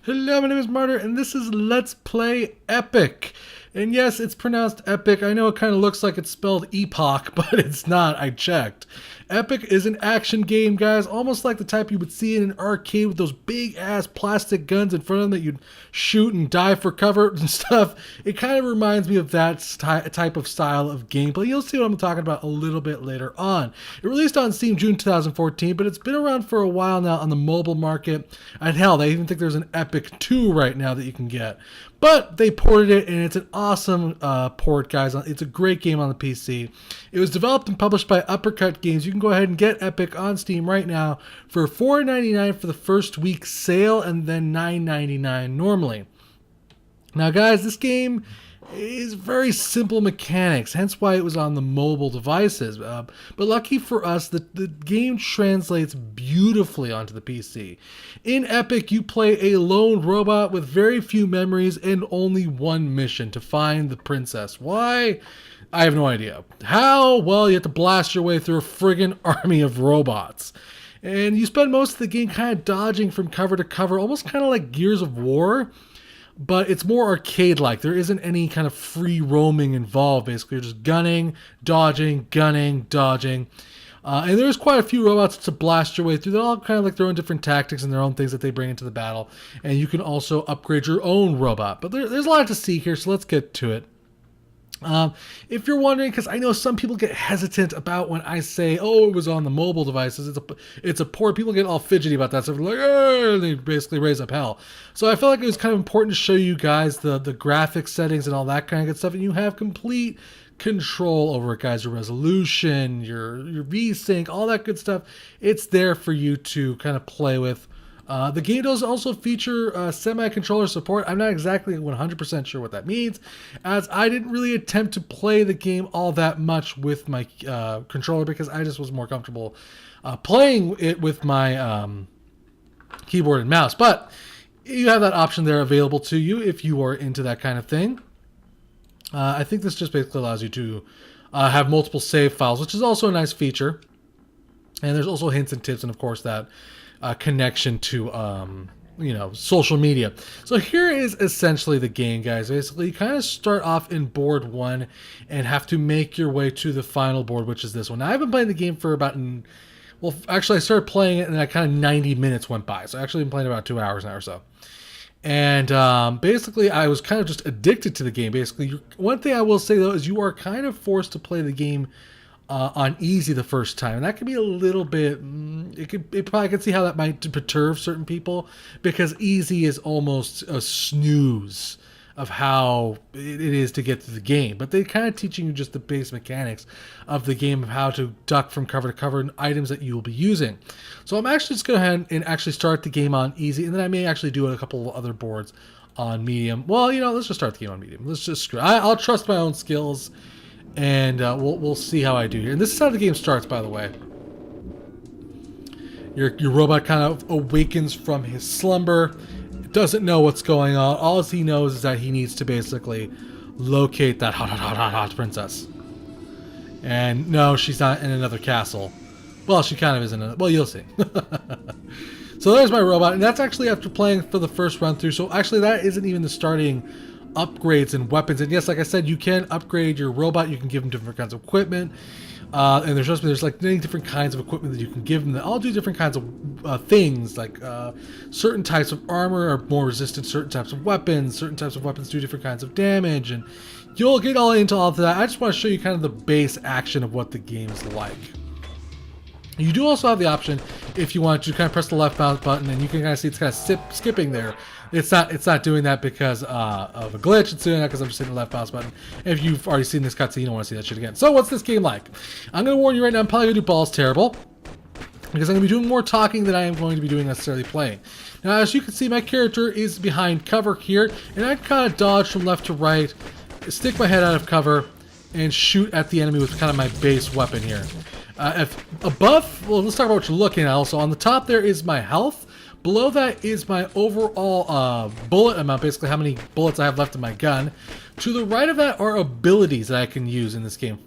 Hello, my name is Martyr, and this is Let's Play Epic. And yes, it's pronounced Epic. I know it kind of looks like it's spelled Epoch, but it's not. I checked. Epic is an action game, guys, almost like the type you would see in an arcade with those big-ass plastic guns in front of them that you'd shoot and dive for cover and stuff. It kind of reminds me of that type of style of gameplay. You'll see what I'm talking about a little bit later on. It released on Steam June 2014, but it's been around for a while now on the mobile market. And hell, they even think there's an Epic 2 right now that you can get. But they ported it, and it's an awesome port, guys. It's a great game on the PC. It was developed and published by Uppercut Games. You can go ahead and get Epic on Steam right now for $4.99 for the first week sale, and then $9.99 normally. Now, guys, this game is very simple mechanics, hence why it was on the mobile devices. But lucky for us, the game translates beautifully onto the PC. In Epic, you play a lone robot with very few memories and only one mission: to find the princess. Why? I have no idea. How? Well, you have to blast your way through a friggin' army of robots. And you spend most of the game kind of dodging from cover to cover, almost kind of like Gears of War. But it's more arcade-like. There isn't any kind of free roaming involved, basically. You're just gunning, dodging, dodging. And there's quite a few robots to blast your way through. They're all kind of like their own different tactics and their own things that they bring into the battle. And you can also upgrade your own robot. But there's a lot to see here, so let's get to it. If you're wondering, because I know some people get hesitant about when I say, oh, it was on the mobile devices, it's a port. People get all fidgety about that stuff. Like, oh, they basically raise up hell. So I feel like it was kind of important to show you guys the graphics settings and all that kind of good stuff, and you have complete control over it, guys. Your resolution, your VSync, all that good stuff. It's there for you to kind of play with. The game does also feature semi-controller support. I'm not exactly 100% sure what that means, as I didn't really attempt to play the game all that much with my controller, because I just was more comfortable playing it with my keyboard and mouse. But you have that option there available to you if you are into that kind of thing. I think this just basically allows you to have multiple save files, which is also a nice feature. And there's also hints and tips, and of course that connection to social media. So here is essentially the game, guys. Basically, you kind of start off in board 1 and have to make your way to the final board, which is this one. Now, I've been playing the game for about actually I started playing it and I kind of 90 minutes went by, so I actually been playing about 2 hours now or so. And basically I was kind of just addicted to the game. Basically, one thing I will say though is you are kind of forced to play the game on easy the first time, and that can be a little bit. It probably can see how that might perturb certain people, because easy is almost a snooze of how it is to get through the game. But they're kind of teaching you just the base mechanics of the game, of how to duck from cover to cover and items that you will be using. So I'm actually just going to go ahead and actually start the game on easy, and then I may actually do a couple of other boards on medium. Well, let's just start the game on medium. Let's just I'll trust my own skills. And we'll see how I do here. And this is how the game starts, by the way. Your robot kind of awakens from his slumber. Doesn't know what's going on. All he knows is that he needs to basically locate that hot princess. And no, she's not in another castle. Well, she kind of is in a... Well, you'll see. So there's my robot. And that's actually after playing for the first run through. So actually that isn't even the starting upgrades and weapons. And yes, like I said, you can upgrade your robot. You can give them different kinds of equipment, and there's like many different kinds of equipment that you can give them that all do different kinds of things. Like certain types of armor are more resistant to certain types of weapons. Certain types of weapons do different kinds of damage, and you'll get all into all of that. I just want to show you kind of the base action of what the game is like. You do also have the option, if you want to, kind of press the left mouse button, and you can kind of see it's kind of skipping there. It's not doing that because of a glitch. It's doing that because I'm just hitting the left mouse button. If you've already seen this cutscene, you don't want to see that shit again. So what's this game like? I'm going to warn you right now, I'm probably going to do balls terrible, because I'm going to be doing more talking than I am going to be doing necessarily playing. Now, as you can see, my character is behind cover here, and I kind of dodge from left to right, stick my head out of cover, and shoot at the enemy with kind of my base weapon here. If above, well, let's talk about what you're looking at. Also, on the top there is my health. Below that is my overall bullet amount, basically how many bullets I have left in my gun. To the right of that are abilities that I can use in this game.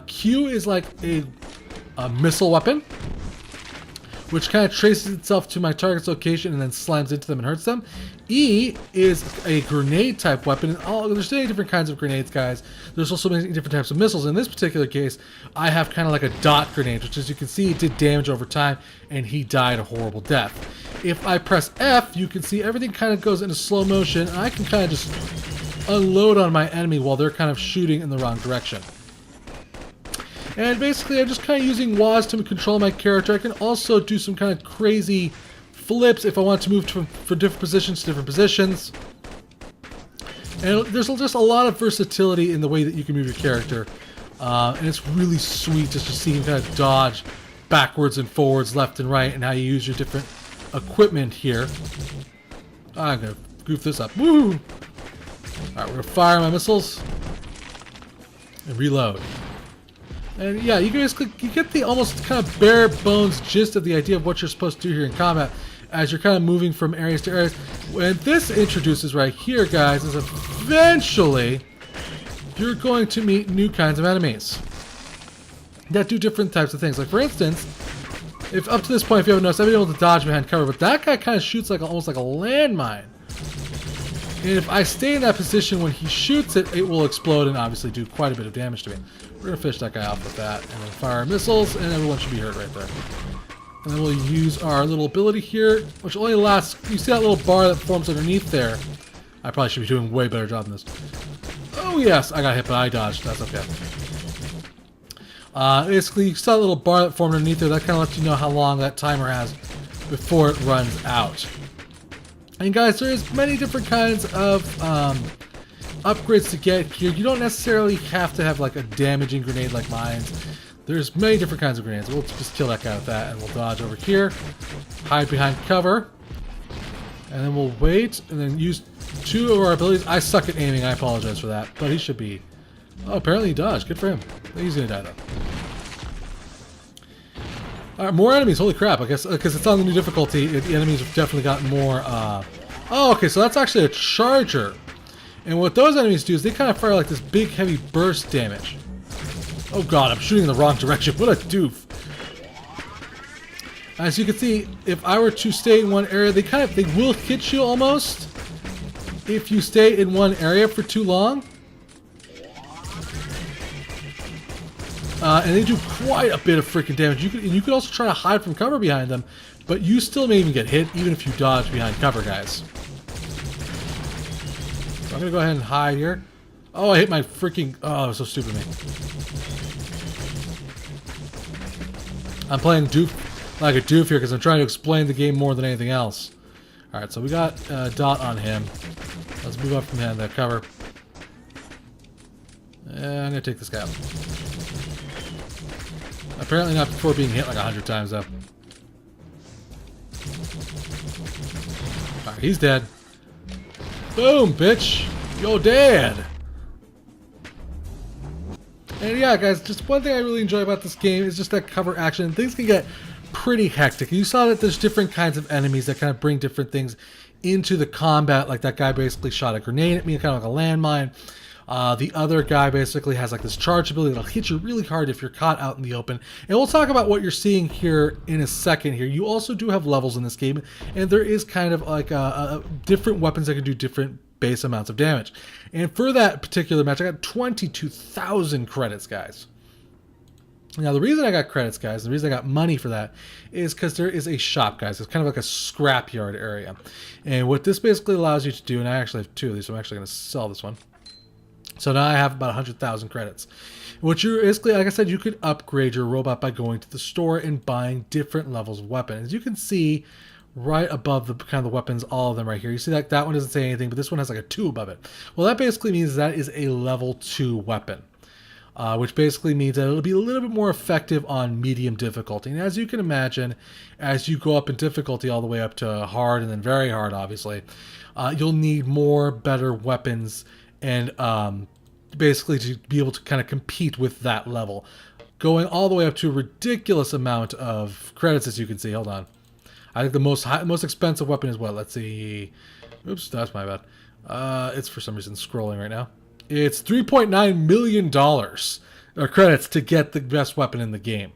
Q is like a missile weapon. which kind of traces itself to my target's location and then slams into them and hurts them. E is a grenade type weapon. And there's many different kinds of grenades, guys. There's also many different types of missiles. In this particular case, I have kind of like a dot grenade, which, as you can see, it did damage over time, and he died a horrible death. If I press F, you can see everything kind of goes into slow motion, and I can kind of just unload on my enemy while they're kind of shooting in the wrong direction. And basically, I'm just kind of using WAS to control my character. I can also do some kind of crazy flips if I want to move from different positions to different positions. And there's just a lot of versatility in the way that you can move your character. And it's really sweet just to see him kind of dodge backwards and forwards, left and right, and how you use your different equipment here. I'm going to goof this up. Woo! Alright, we're going to fire my missiles and reload. And yeah, you get the almost kind of bare bones gist of the idea of what you're supposed to do here in combat as you're kind of moving from areas to areas. What this introduces right here, guys, is eventually you're going to meet new kinds of enemies that do different types of things. Like, for instance, if up to this point, if you haven't noticed, I've been able to dodge behind cover, but that guy kind of shoots like almost like a landmine. And if I stay in that position when he shoots it, it will explode and obviously do quite a bit of damage to me. We're going to fish that guy off with that, and then fire missiles, and everyone should be hurt right there. And then we'll use our little ability here, which only lasts... You see that little bar that forms underneath there? I probably should be doing a way better job than this. Oh yes, I got hit, but I dodged. That's okay. Basically, you saw that little bar that formed underneath there. That kind of lets you know how long that timer has before it runs out. And guys, there's many different kinds of upgrades to get here. You don't necessarily have to have like a damaging grenade like mine. There's many different kinds of grenades. We'll just kill that guy with that, and we'll dodge over here, hide behind cover, and then we'll wait, and then use two of our abilities. I suck at aiming, I apologize for that, but he should be... Oh, apparently he dodged. Good for him. He's gonna die though. Alright, more enemies. Holy crap, I guess, because it's on the new difficulty, the enemies have definitely gotten more, Oh, okay, so that's actually a charger. And what those enemies do is they kind of fire like this big, heavy burst damage. Oh god, I'm shooting in the wrong direction. What a doof. As you can see, if I were to stay in one area, they will hit you almost if you stay in one area for too long. And they do quite a bit of freaking damage. You could also try to hide from cover behind them, but you still may even get hit, even if you dodge behind cover, guys. So I'm going to go ahead and hide here. Oh, I hit my freaking... Oh, that was so stupid of me. I'm playing like a doof here because I'm trying to explain the game more than anything else. Alright, so we got Dot on him. Let's move up from behind that cover. And I'm going to take this guy out. Apparently not before being hit like 100 times, though. Alright, he's dead. Boom, bitch! You're dead! And yeah, guys, just one thing I really enjoy about this game is just that cover action. Things can get pretty hectic. You saw that there's different kinds of enemies that kind of bring different things into the combat. Like that guy basically shot a grenade at me, kind of like a landmine. The other guy basically has like this charge ability that'll hit you really hard if you're caught out in the open. And we'll talk about what you're seeing here in a second here. You also do have levels in this game, and there is kind of like different weapons that can do different base amounts of damage. And for that particular match, I got 22,000 credits, guys. Now, the reason I got credits, guys, the reason I got money for that is because there is a shop, guys. It's kind of like a scrapyard area. And what this basically allows you to do, and I actually have two of these, so I'm actually going to sell this one. So now I have about 100,000 credits. Which you're basically, like I said, you could upgrade your robot by going to the store and buying different levels of weapons. As you can see right above the kind of the weapons, all of them right here. You see that one doesn't say anything, but this one has like a 2 above it. Well, that basically means that is a level 2 weapon. Which basically means that it'll be a little bit more effective on medium difficulty. And as you can imagine, as you go up in difficulty all the way up to hard and then very hard, obviously, you'll need more, better weapons and basically to be able to kind of compete with that level. Going all the way up to a ridiculous amount of credits, as you can see. Hold on. I think the most expensive weapon is what? Let's see. Oops, that's my bad. It's for some reason scrolling right now. It's $3.9 million credits to get the best weapon in the game.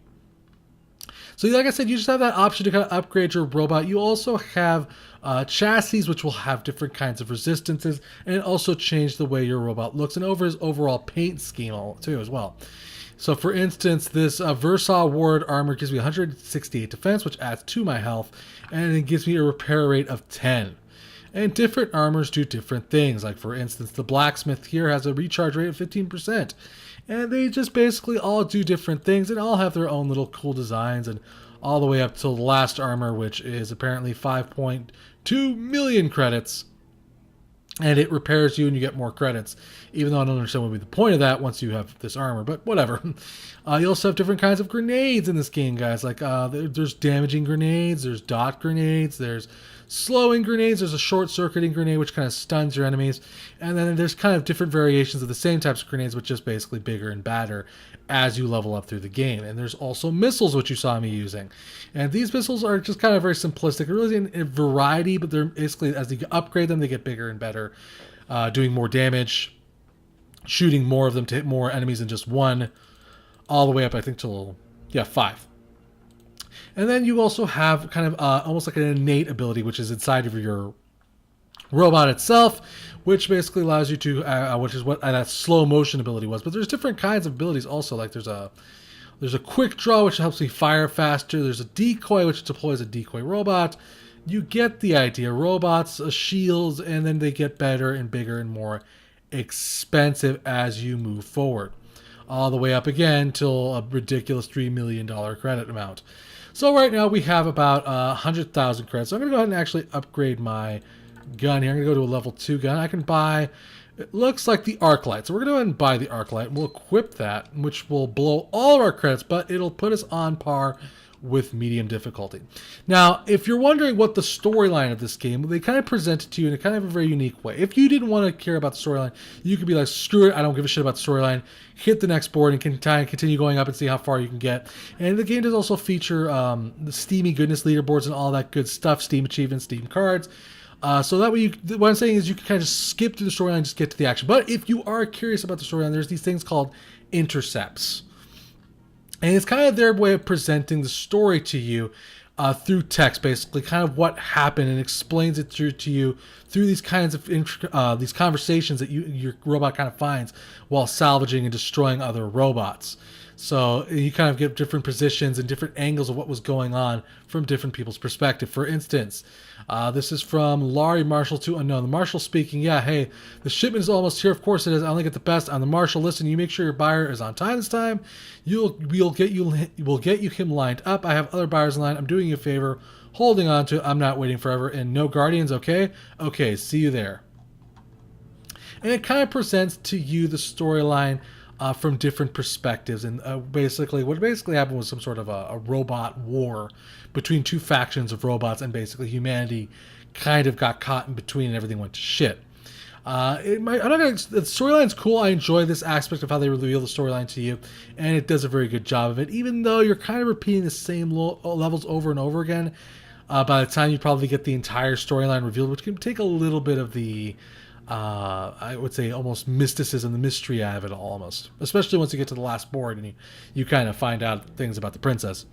So like I said, you just have that option to kind of upgrade your robot. You also have chassis, which will have different kinds of resistances, and also change the way your robot looks and over his overall paint scheme too as well. So for instance, this Versailles Ward armor gives me 168 defense, which adds to my health, and it gives me a repair rate of 10. And different armors do different things. Like for instance, the blacksmith here has a recharge rate of 15%. And they just basically all do different things and all have their own little cool designs, and all the way up to the last armor, which is apparently 5.2 million credits. And it repairs you and you get more credits, even though I don't understand what would be the point of that once you have this armor, but whatever. You also have different kinds of grenades in this game, guys. Like there's damaging grenades, there's dot grenades, there's slowing grenades, there's a short-circuiting grenade which kind of stuns your enemies, and then there's kind of different variations of the same types of grenades, but just basically bigger and badder as you level up through the game. And there's also missiles, which you saw me using. And these missiles are just kind of very simplistic. They're really in a variety, but they're basically, as you upgrade them, they get bigger and better, doing more damage, shooting more of them to hit more enemies than just one, all the way up, I think, till, 5. And then you also have kind of almost like an innate ability, which is inside of your robot itself, which basically allows you to, which is what that slow motion ability was. But there's different kinds of abilities also. Like there's a quick draw, which helps me fire faster. There's a decoy, which deploys a decoy robot. You get the idea. Robots, shields, and then they get better and bigger and more expensive as you move forward. All the way up again till a ridiculous $3 million credit amount. So right now we have about 100,000 credits. So I'm going to go ahead and actually upgrade my gun here. I'm going to go to a level 2 gun. I can buy, it looks like the arc light. So we're going to go ahead and buy the arc light. And we'll equip that, which will blow all of our credits, but it'll put us on par with medium difficulty. Now, if you're wondering what the storyline of this game, they kind of present it to you in a kind of a very unique way. If you didn't want to care about the storyline, you could be like, screw it, I don't give a shit about the storyline. Hit the next board and continue going up and see how far you can get. And the game does also feature the Steamy goodness leaderboards and all that good stuff, Steam achievements, Steam cards. So that way, what I'm saying is you can kind of just skip through the storyline and just get to the action. But if you are curious about the storyline, there's these things called intercepts. And it's kind of their way of presenting the story to you through text, basically, kind of what happened, and explains it to you through these kinds of these conversations that your robot kind of finds while salvaging and destroying other robots. So you kind of get different positions and different angles of what was going on from different people's perspective. For instance, this is from Laurie Marshall to Unknown. The Marshal speaking, yeah, hey, the shipment is almost here. Of course it is. I only get the best. I'm the Marshal. Listen, you make sure your buyer is on time this time. We'll get you him lined up. I have other buyers in line. I'm doing you a favor. Holding on to it. I'm not waiting forever. And no Guardians, okay? Okay, see you there. And it kind of presents to you the storyline from different perspectives, and what basically happened was some sort of a robot war between two factions of robots, and basically humanity kind of got caught in between and everything went to shit. The storyline's cool. I enjoy this aspect of how they reveal the storyline to you, and it does a very good job of it, even though you're kind of repeating the same levels over and over again. By the time you probably get the entire storyline revealed, which can take a little bit of the I would say almost mysticism, the mystery out of it all, almost. Especially once you get to the last board and you kind of find out things about the princess.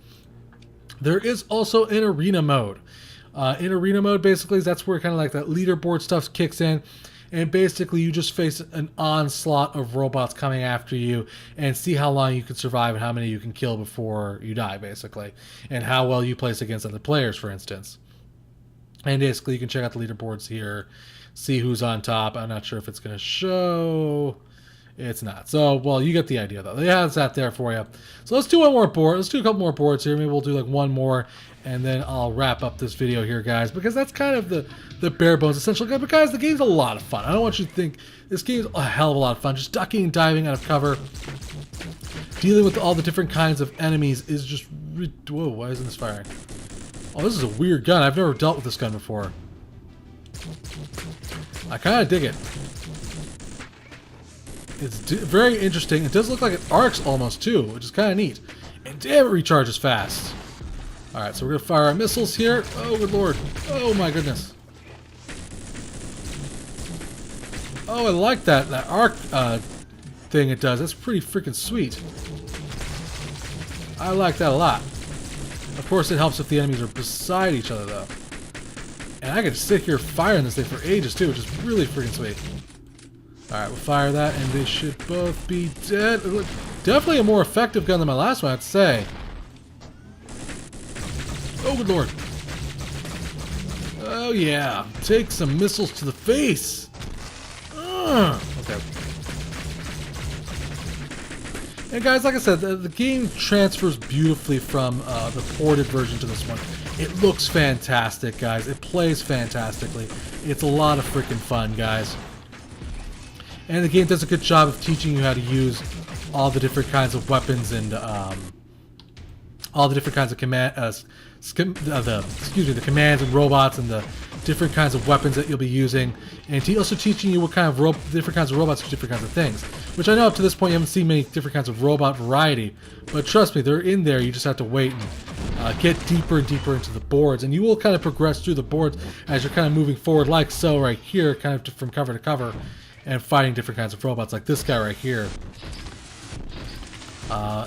There is also an arena mode. In arena mode, basically, that's where kind of like that leaderboard stuff kicks in. And basically, you just face an onslaught of robots coming after you and see how long you can survive and how many you can kill before you die, basically. And how well you place against other players, for instance. And basically, you can check out the leaderboards here. See who's on top. I'm not sure if it's going to show. It's not. So, well, you get the idea, though. They have that there for you. So let's do one more board. Let's do a couple more boards here. Maybe we'll do like one more, and then I'll wrap up this video here, guys, because that's kind of the bare bones essential. But guys, the game's a lot of fun. I don't want you to think this game's a hell of a lot of fun. Just ducking and diving out of cover, dealing with all the different kinds of enemies is just... Whoa, why isn't this firing? Oh, this is a weird gun. I've never dealt with this gun before. I kind of dig it. It's very interesting. It does look like it arcs almost too, which is kind of neat. And damn, it recharges fast. Alright, so we're going to fire our missiles here. Oh, good lord. Oh, my goodness. Oh, I like that arc thing it does. That's pretty freaking sweet. I like that a lot. Of course, it helps if the enemies are beside each other, though. And I could sit here firing this thing for ages, too, which is really freaking sweet. Alright, we'll fire that, and they should both be dead. Definitely a more effective gun than my last one, I'd say. Oh, good lord. Oh, yeah. Take some missiles to the face. Okay. And guys, like I said, the game transfers beautifully from the ported version to this one. It looks fantastic, guys. It plays fantastically. It's a lot of freaking fun, guys. And the game does a good job of teaching you how to use all the different kinds of weapons and all the different kinds of the commands and robots and the different kinds of weapons that you'll be using, and also teaching you what kind of different kinds of robots do different kinds of things. Which I know up to this point you haven't seen many different kinds of robot variety, but trust me, they're in there. You just have to wait and get deeper and deeper into the boards, and you will kind of progress through the boards as you're kind of moving forward, like so right here, kind of from cover to cover, and fighting different kinds of robots, like this guy right here.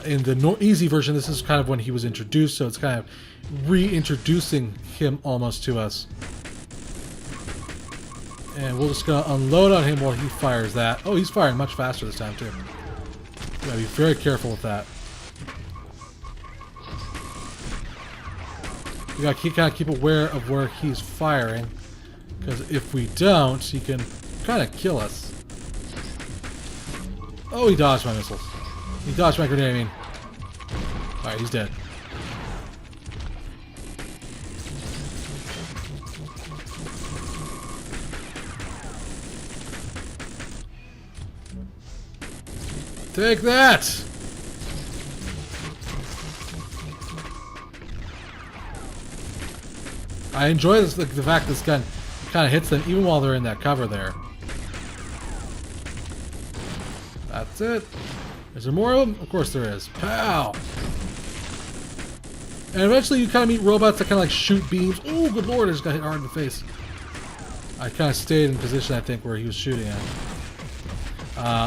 In the easy version, this is kind of when he was introduced, so it's kind of reintroducing him almost to us. And we're just going to unload on him while he fires that. Oh, he's firing much faster this time, too. Gotta be very careful with that. We gotta kind of keep aware of where he's firing, because if we don't, he can kind of kill us. Oh, he dodged my missiles. He dodged my grenade, I mean. Alright, he's dead. Take that! I enjoy this, the fact this gun kind of hits them even while they're in that cover there. That's it. Is there more of them? Of course there is. Pow! And eventually you kind of meet robots that kind of like shoot beams. Oh, good lord, I just got hit hard in the face. I kind of stayed in position, I think, where he was shooting at.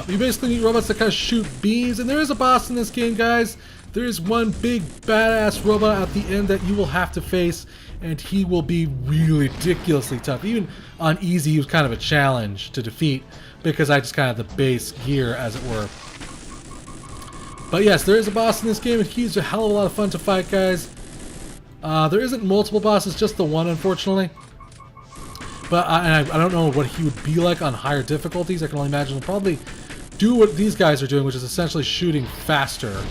You basically meet robots that kind of shoot beams, and there is a boss in this game, guys. There is one big badass robot at the end that you will have to face, and he will be really ridiculously tough. Even on easy, he was kind of a challenge to defeat, because I just kind of the base gear, as it were. But yes, there is a boss in this game, and he's a hell of a lot of fun to fight, guys. There isn't multiple bosses, just the one, unfortunately. But I don't know what he would be like on higher difficulties. I can only imagine he'll probably do what these guys are doing, which is essentially shooting faster,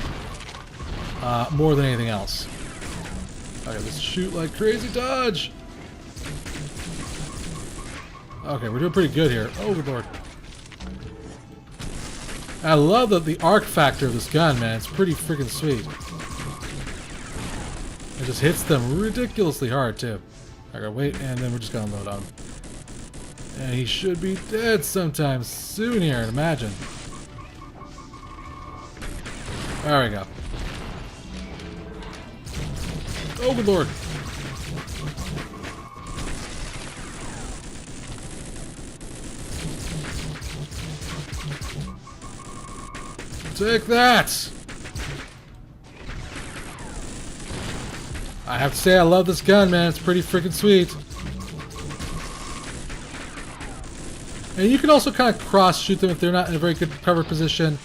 more than anything else. Okay, let's shoot like crazy. Dodge! Okay, we're doing pretty good here. Oh, good lord. I love the arc factor of this gun, man. It's pretty freaking sweet. It just hits them ridiculously hard, too. I gotta wait, and then we're just gonna load on. And he should be dead sometime soon here, I'd imagine. There we go. Oh, good lord. Take that! I have to say, I love this gun, man. It's pretty freaking sweet. And you can also kind of cross-shoot them if they're not in a very good cover position.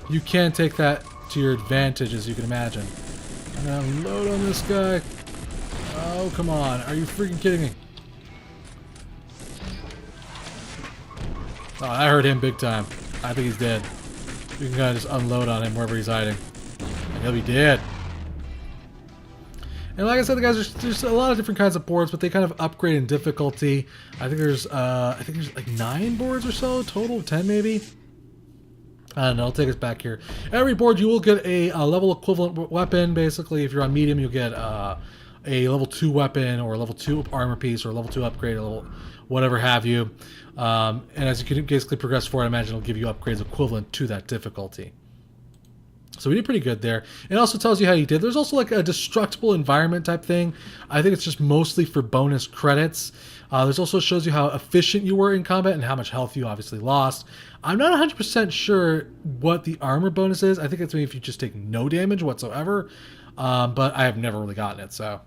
You can take that to your advantage, as you can imagine. I'm gonna load on this guy. Oh, come on. Are you freaking kidding me? Oh, I hurt him big time. I think he's dead. You can kind of just unload on him wherever he's hiding. And he'll be dead. And like I said, guys, there's a lot of different kinds of boards, but they kind of upgrade in difficulty. I think there's like 9 boards or so total, 10 maybe. I don't know. I'll take us back here. Every board you will get a level equivalent weapon. Basically, if you're on medium, you'll get a level 2 weapon or a level 2 armor piece or a level 2 upgrade, or level whatever have you. And as you can basically progress forward, I imagine it'll give you upgrades equivalent to that difficulty. So we did pretty good there. It also tells you how you did. There's also like a destructible environment type thing. I think it's just mostly for bonus credits. There's also shows you how efficient you were in combat and how much health you obviously lost. I'm not 100% sure what the armor bonus is. I think it's maybe if you just take no damage whatsoever. but I have never really gotten it, so.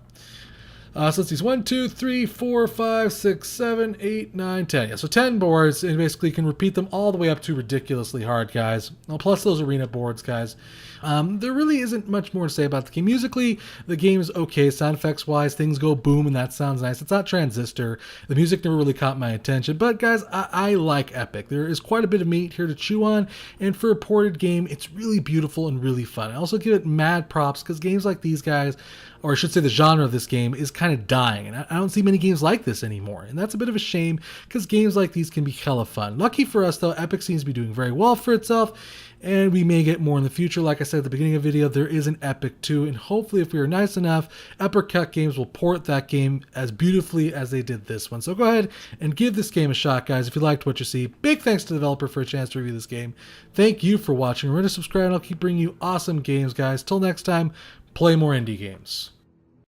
So let's see, 1, 2, 3, 4, 5, 6, 7, 8, 9, 10. Yeah, so 10 boards, and basically you can repeat them all the way up to ridiculously hard, guys. Plus those arena boards, guys. There really isn't much more to say about the game. Musically, the game is okay. Sound effects wise, things go boom and that sounds nice. It's not Transistor. The music never really caught my attention. But guys, I like Epic. There is quite a bit of meat here to chew on. And for a ported game, it's really beautiful and really fun. I also give it mad props because games like these guys, or I should say the genre of this game, is kind of dying. And I don't see many games like this anymore. And that's a bit of a shame because games like these can be hella fun. Lucky for us though, Epic seems to be doing very well for itself. And we may get more in the future. Like I said at the beginning of the video, there is an Epic 2, and hopefully if we are nice enough, Epoch Games will port that game as beautifully as they did this one. So go ahead and give this game a shot, guys, if you liked what you see. Big thanks to the developer for a chance to review this game. Thank you for watching. Remember to subscribe, and I'll keep bringing you awesome games, guys. Till next time, play more indie games.